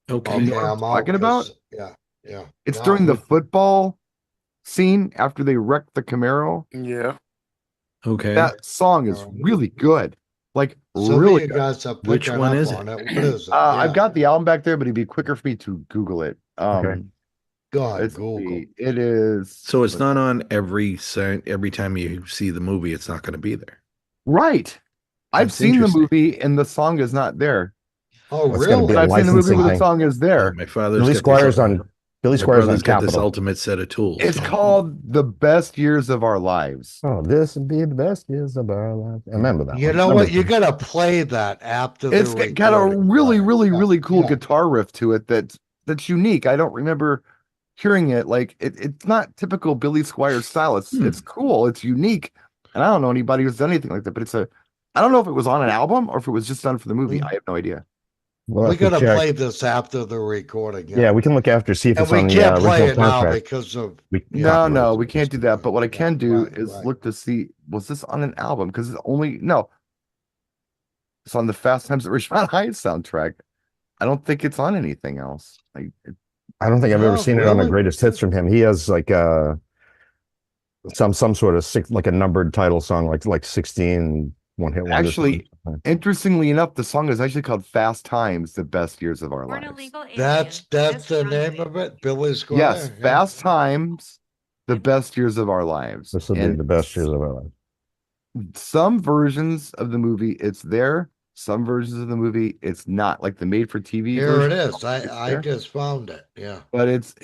Okay. Okay, You know what I'm I'm out, talking about? 'cause- Yeah, yeah. It's No, during the football scene after they wreck the Camaro. Yeah. Okay. That song is really good. Like Some of really you good. guys are Which picking one up is on it? it. What is it? I've Yeah. got the album back there, but it'd be quicker for me to Google it. Okay. Go ahead, Let's Google. see. It is So it's not on every time you see the movie. It's not going to be there. right. I've That's seen the interesting. really and the song is not there. Oh, It's gonna really? be But a I've seen the movie licensing where the thing. song is there. My father's Billy got Squire's this, on Billy my Squire's on brother's got this Capitol. ultimate set of tools. It's so- called The Best Years of Our Lives. Oh, this would be the best years of our life. I remember that. You one. know Remember what? You that. got to play that after It's the got a recording, really, Brian. really, Yeah, really cool yeah. guitar riff to it that's unique. I don't remember hearing it. Like it's not typical Billy Squire style. It's cool. It's unique. And I don't know anybody who's done anything like that, but I don't know if it was on an album or if it was just done for the movie. I have no idea. We'll We have to got to check. play this after the recording. Yeah, we can look after, see if And it's we on the can't play original it now soundtrack. because of No, we can't do that. But what I can do Right, is right. look to see, was this on an album? Because it's it's on the Fast Times at Ridgemont High soundtrack. I don't think it's on anything else. I don't think I've ever Oh, seen it on the really? greatest hits from him. He has like some sort of like a numbered title song, like 16 one hit wonder. Actually, interestingly enough, the song is actually called "Fast Times: The Best Years of Our Or an Lives." illegal alien. That's Just the run name with of it, Billy Squire. Yes, yeah. "Fast Times: The Best Years of Our Lives." This will be And the best years of our lives. some versions of the movie, it's there. Some versions of the movie, it's not. Like the made-for-TV Here it version, is. it's I there. just found it. Yeah. But it's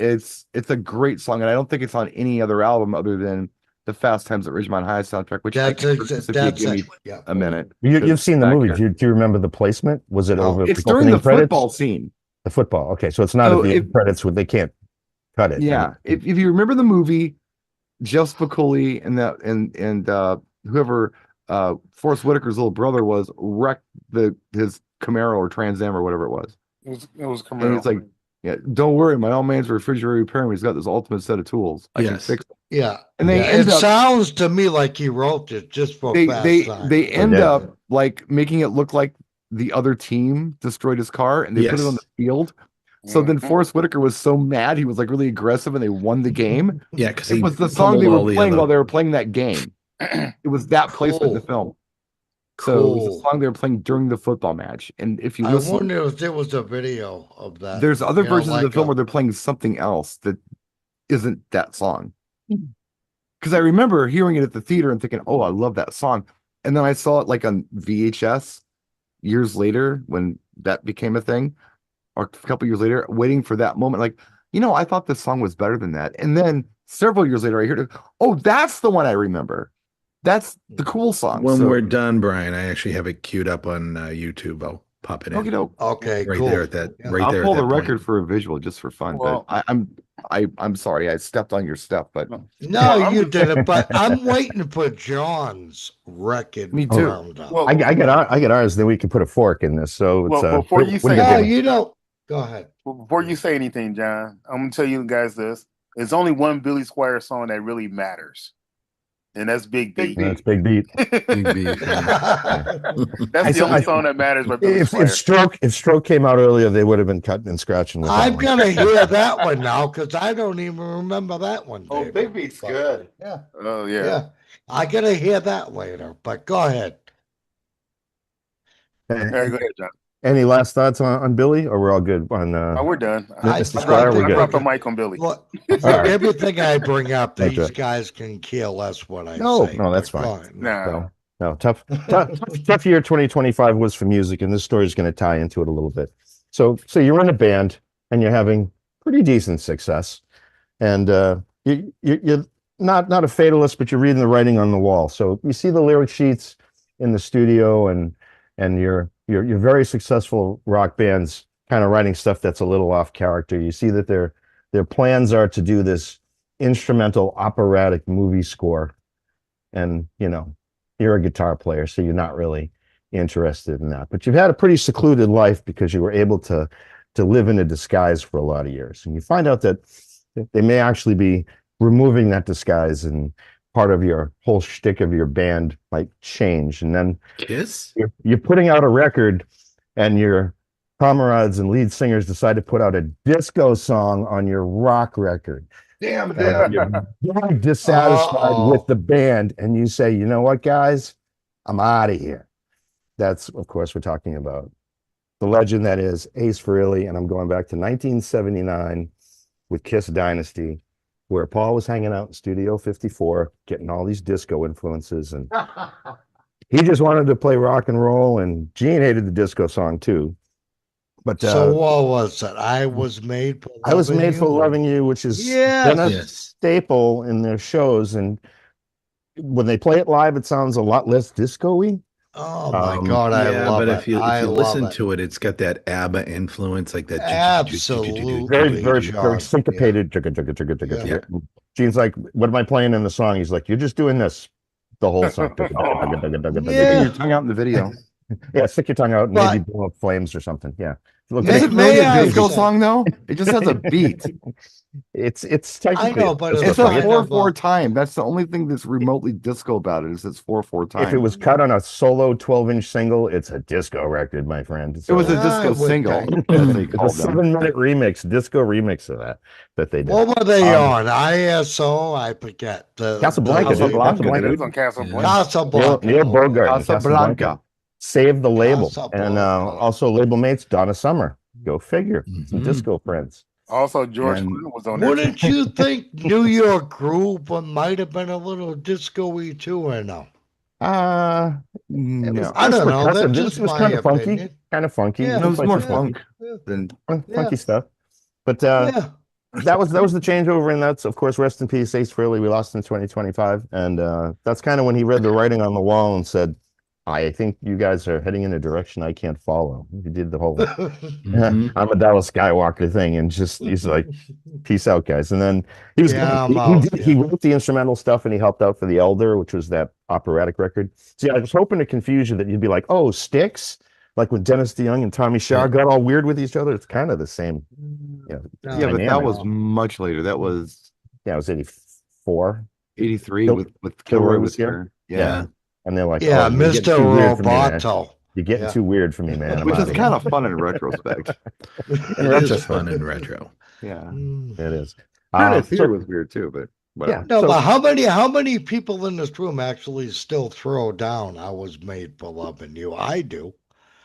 a great song, and I don't think it's on any other album other than the Fast Times at Ridgemont High soundtrack, which I can purchase if you give me Yeah. a minute. You've seen the back movie. here. Do you remember the placement? Was it No. over It's the during the opening credits? football scene. The football. Okay, so it's not So at the if- end credits. They can't cut it. Yeah, if you remember the movie, Jeff Spicoli and whoever Forrest Whitaker's little brother was wrecked his Camaro or Trans Am or whatever it was. It was And Camaro. he's like, yeah, don't worry, my old man's a refrigerator repairman. He's got this ultimate set of tools. I can Yes. fix it. Yeah. And they Yeah, end it up sounds to me like he wrote it just for Fast Times. they end did. up like making it look like the other team destroyed his car and they put it on the Yes. field. So then Mhm. Forrest Whitaker was so mad, he was like really aggressive and they won the game. Yeah, because It he was the song they pummeled were all the playing other- while they were playing that game. It was that placement in the Cool. film. So it was Cool. a song they were playing during the football match. And if you I listen, wonder if there was a video of that. there's other you know, versions of the like film a- where they're playing something else that isn't that song. Because I remember hearing it at the theater and thinking, oh, I love that song. And then I saw it like on VHS years later when that became a thing, or a couple years later, waiting for that moment. Like, I thought this song was better than that. And then several years later, I heard it. Oh, that's the one I remember. That's the cool song. When So, we're done, Brian, I actually have it queued up on YouTube. I'll pop it in. okey doke. Okay, Right cool. there at that. Yeah. Right I'll there. pull at the that point. record for a visual just for fun. Well- but I'm sorry I stepped on your stuff, but No, I'm- you didn't, but I'm waiting for John's record Me too. roundup. Well, I get ours. Then we can put a fork in this. So it's Well, before you what say do No, give me? you don't. Go ahead. Well, before you say anything, John, I'm gonna tell you guys this. There's only one Billy Squire song that really matters, and that's Big Beat. That's Big Beat. Big Beat. That's the only song that matters by Billy If Squire. Stroke came out earlier, they would have been cutting and scratching. With that I'm one. gonna hear that one now because I don't even remember that one. oh, David. Big Beat's But- good. Yeah. Oh Yeah. yeah. I gotta hear that later. But go ahead. All right, go ahead, John. Any last thoughts on Billy, or we're all good on? Oh, we're done. Mr. I Squire, dropped- we're I good. dropped the mic on Billy. Look, right. everything I bring up, Okay. these guys can care less what I No, say. no, that's but go fine. ahead. Nah. No, tough year 2025 was for music, and this story is going to tie into it a little bit. So you're in a band and you're having pretty decent success, and you're not a fatalist, but you're reading the writing on the wall. So you see the lyric sheets in the studio, and you're very successful rock bands kind of writing stuff that's a little off character. You see that their plans are to do this instrumental operatic movie score. And, you're a guitar player, so you're not really interested in that. But you've had a pretty secluded life because you were able to live in a disguise for a lot of years. And you find out that they may actually be removing that disguise, and part of your whole shtick of your band might change. And then Kiss? you're putting out a record, and your comrades and lead singers decide to put out a disco song on your rock record. Damn it. And you're very dissatisfied Uh-oh. with the band, and you say, you know what, guys, I'm out of here. That's, of course, we're talking about the legend that is Ace Frehley, and I'm going back to 1979 with Kiss Dynasty, where Paul was hanging out in Studio 54, getting all these disco influences, and he just wanted to play rock and roll, and Gene hated the disco song too. But So what was it? I was made for I was made for you. loving you, which is Yes. been a Yes. staple in their shows. And when they play it live, it sounds a lot less disco-y. Oh my Um, God, I Yeah, love but it. if you I love listen it. to it, it's got that ABBA influence, like that. Absolutely. Very John, syncopated. Yeah. Yeah. Gene's like, what am I playing in the song? He's like, you're just doing this the whole song. Stick Yeah. your tongue out in the video. Yeah, stick your tongue out and But- maybe blow up flames or something. Yeah. Look May- Is at it really may a I disco say- song though? It just has a beat. It's I technically know, but It's it's a kind of 4/4 time. That's the only thing that's remotely disco about it is it's 4/4 time. if it was cut on a solo 12-inch single, it's a disco record, my friend. It was a I disco would single, think. as they It's a called them. 7-minute remix, disco remix of that they did. What were they Um, on? ISO? I forget. Casablanca, dude. Yeah, Casablanca, it dude. was on Casablanca. Casablanca. Neil Bogart, and Casablanca. Save the Label, and Casablanca. also label mates Donna Summer. Go figure. Some Mhm. disco friends. Also, George And Clinton was on there. Wouldn't you think New York Groove might have been a little disco-y too, or no? It was no, I don't know. percussive. That's This just was my kind of funky, opinion. kind of funky. Yeah. it was Quite more so funky. funk than Funky stuff. But Yeah. that was the changeover, and that's of course rest in peace, Ace Frehley. We lost in 2025, and that's kind of when he read the writing on the wall and said, "I think you guys are heading in a direction I can't follow." He did the whole Mhm. "I'm a Dallas Skywalker" thing, and he's like, "Peace out, guys." And then he was Yeah, great. I'm out, He yeah. wrote the instrumental stuff, and he helped out for The Elder, which was that operatic record. See, I was hoping to confuse you that you'd be like, "Oh, Styx," like when Dennis DeYoung and Tommy Shaw Yeah. got all weird with each other. It's kind of the same. No, yeah, but that dynamic. was much later. That was Yeah, it was 84. 83 Bill- with Kilroy Kilroy was was here? here. Yeah. And they're like, Yeah, "Oh, you're getting Mr. too weird for me, man. Roboto. You're getting Yeah. too weird for me, man. I'm Which is outta kind here." of fun in retrospect. In It is retrospect, fun in retro. Yeah. Mm. it is. Trinity So- Theater was weird too, but whatever. yeah, No, so- but how many people in this room actually still throw down "I Was Made for Loving You"? I do.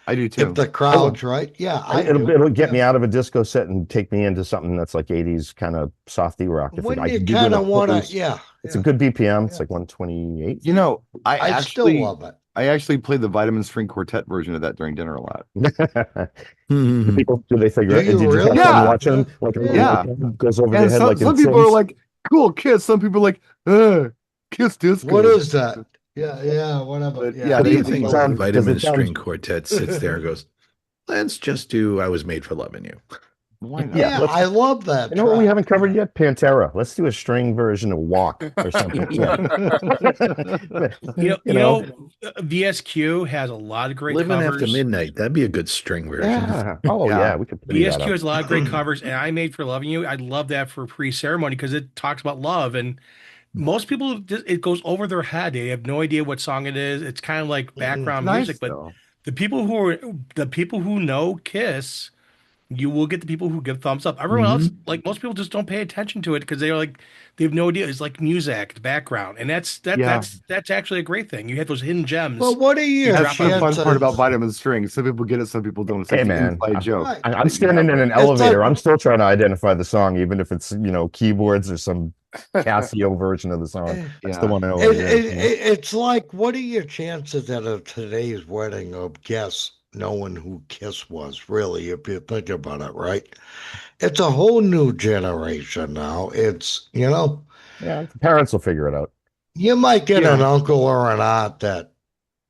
I do too. If the crowd's right, yeah, I it'll do. get Yeah. me out of a disco set and take me into something that's like 80s kind of softy rock. If When I you can do kind the of want pose, to, yeah, it's yeah. a good BPM. It's Yeah. like 128. You know, I still love it. I actually played the Vitamin String Quartet version of that during dinner a lot. Mhm. People, do they figure Do it? you Did you have really? fun Yeah. watching them? Like a little Yeah. like, goes over And their head like some in people are Sims? like, cool Kiss. Some people are like, Kiss disco. What is that? Yeah, whatever. But, Yeah, yeah, What do they- you they think don't- the sound- Vitamin does it sound- String Quartet sits there and goes, let's just do "I Was Made for Loving You"? Why not? yeah, let's- I love that. You know what we track. haven't covered yet? Pantera. Let's do a string version of Walk or something. Yeah. You know, VSQ has a lot of great Living covers. After Midnight. That'd be a good string version. Yeah. Oh Yeah. yeah, we could put that VSQ up. has a lot of great covers, and "I Made for Loving You." I love that for pre-ceremony because it talks about love, and most people it goes over their head. They have no idea what song it is. It's kind of like background Nice, music, but though. the people who know Kiss, you will get the people who give thumbs up. Everyone else, like most people, just don't pay attention to it because they're like they have no idea. It's like music, the background, and that's actually a great thing. You have those hidden gems. Well, what are your That's the fun chances? part about Vitamin String. Some people get it, some people don't. It's like Hey, an man. inside joke. Right. I'm standing in an It's elevator. like- I'm still trying to identify the song, even if it's keyboards or some Casio version of the song. That's the Yeah. one I know. It's like, what are your chances at today's wedding of guests knowing who Kiss was, really, if you think about it, right? It's a whole new generation now. It's, Yeah, the parents will figure it out. you might get Yeah. an uncle or an aunt that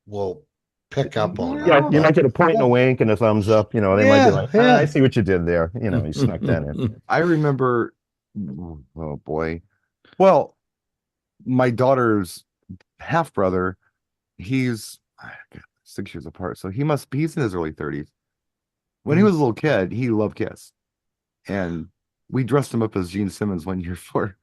will pick up on it. Yeah, you might get a point and a wink and a thumbs up. They might be Yeah, like, yeah. I see what you did there. You snuck that in. I remember, oh boy. Well, my daughter's half brother, he's 6 years apart, so he's in his early 30s. When he was a little kid, he loved Kiss, and we dressed him up as Gene Simmons one year for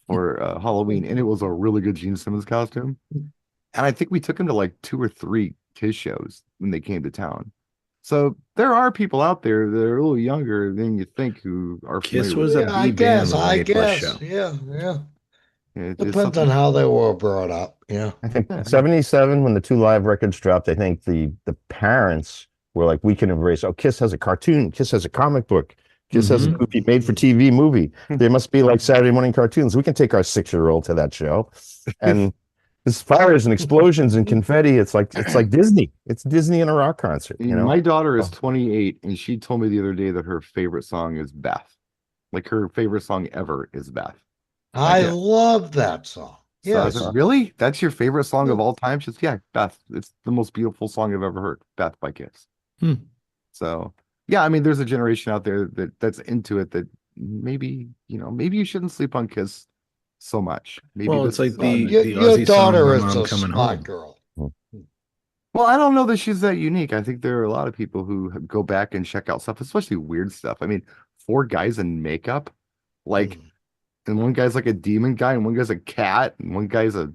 Halloween, and it was a really good Gene Simmons costume. And I think we took him to like 2 or 3 Kiss shows when they came to town. So there are people out there that are a little younger than you think who are Kiss familiar was with a Yeah, I B guess, band when I they plus guess. show. Yeah. it. It's Depends something- on how they were brought up. Yeah. I think 77, when the 2 live records dropped, I think the parents were like, we can embrace, Kiss has a cartoon, Kiss has a comic book, Kiss has a goofy made-for-TV movie. There must be like Saturday morning cartoons. We can take our 6-year-old to that show. And there's fires and explosions and confetti. It's like Disney. It's Disney in a rock concert. My daughter is 28, and she told me the other day that her favorite song is Beth. Like her favorite song ever is Beth. I Yeah. love that song. So I Yes. said, really? That's your favorite song of all time? She says, yeah, Beth. It's the most beautiful song I've ever heard. Beth by Kiss. So yeah, I mean, there's a generation out there that's into it that maybe you shouldn't sleep on Kiss so much. Maybe Well, this it's like is- the Your Aussie daughter song, is "My Mom a Coming smart Home." girl. Well, I don't know that she's that unique. I think there are a lot of people who go back and check out stuff, especially weird stuff. I mean, 4 guys in makeup, like and one guy's like a demon guy, and one guy's a cat, and one guy's a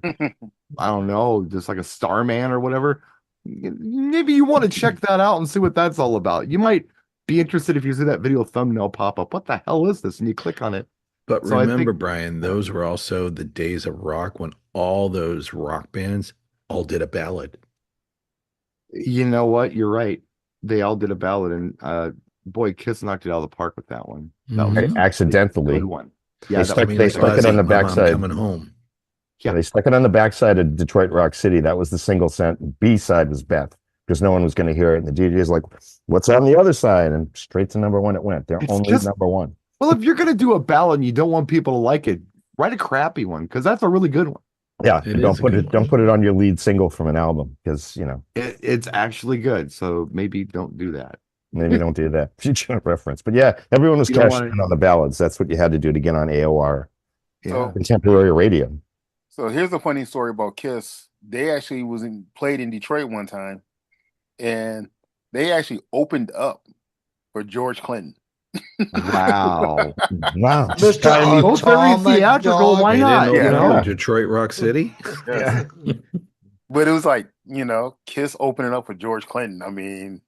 I don't know, just like a Starman or whatever. Maybe you want to check that out and see what that's all about. You might be interested if you see that video thumbnail pop up. What the hell is this? And you click on it. But So I remember, think- Brian, those were also the days of rock when all those rock bands all did a ballad. You know what? You're right. They all did a ballad, and boy, Kiss knocked it out of the park with that one. That was Mhm. a Accidentally. good one. Yeah, They that stuck- was stuck it on the My Mom backside. Coming Home. Yeah. They stuck it on the backside of Detroit Rock City. That was the single sent. B side was Beth because no one was going to hear it. And the DJ's like, "What's on the other side?" And straight to number one it went. They're It's only just- number one. Well, if you're gonna do a ballad and you don't want people to like it, write a crappy one because that's a really good one. Yeah, It don't is a put good it. Don't one. put it on your lead single from an album because It's actually good. So maybe don't do that. maybe don't do that. Future reference. But yeah, everyone was You don't cashing wanna- in on the ballads. That's what you had to do to get on AOR Yeah. contemporary radio. So here's a funny story about Kiss. They actually played in Detroit one time, and they actually opened up for George Clinton. Wow. Wow, Mr. Both very theatrical. Why They not? didn't You open know? up Detroit Rock City. Yes. But it was like, Kiss opening up for George Clinton. I mean,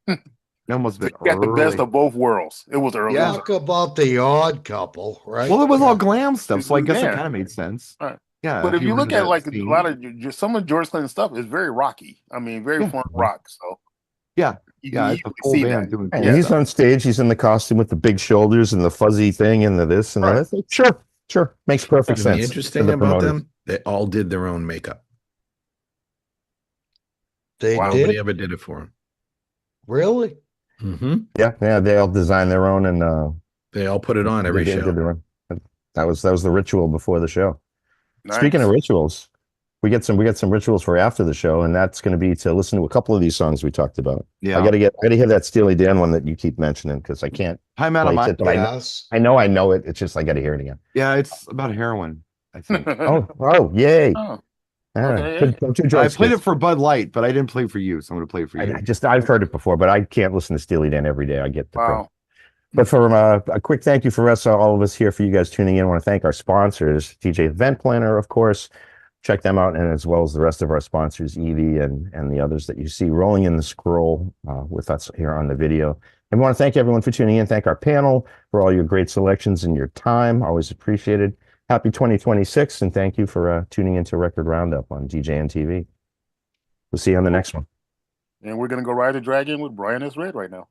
That must have you been got the best early. of both worlds. It was early. Yeah. Talk about the odd couple, right? Well, it was all glam stuff, so I guess it Yeah. kind of made sense. Right. Yeah. But if you were look into at that like a scene. lot of some of George Clinton's stuff is very rocky. I mean, very Yeah. fun rock. So Yeah. you, Yeah, you it's a can full see band that. doing And cool he's stuff. on stage. He's in the costume with the big shoulders and the fuzzy thing and the this and the Right. that. Sure, makes perfect And the sense. interesting to the about promoters. them, they all did their own makeup. They Wow. Nobody did? ever did it for them. Really? Mm-hmm. Yeah, they all design their own and They all put it on every they show. did their own. That was the ritual before the show. Nice. Speaking of rituals, we get some rituals for after the show, and that's going to be to listen to a couple of these songs we talked about. Yeah. I gotta hear that Steely Dan one that you keep mentioning because I can't Time out of place my. it, but Yes. I know it. It's just I gotta hear it again. Yeah, it's about heroin, I think. Oh, yay! Oh, All right. okay. Don't you I George played kids. it for Bud Light, but I didn't play for you, so I'm going to play it for you. I've heard it before, but I can't listen to Steely Dan every day. I get depressed. wow. But for a quick thank you for us, all of us here, for you guys tuning in. I want to thank our sponsors, TJ Event Planner, of course. Check them out, and as well as the rest of our sponsors, Evie and the others that you see rolling in the scroll with us here on the video. And we want to thank everyone for tuning in. Thank our panel for all your great selections and your time. Always appreciated. Happy 2026, and thank you for tuning into Record Roundup on DJNTV. We'll see you on the next one. And we're gonna go ride the dragon with Brian S. Red right now.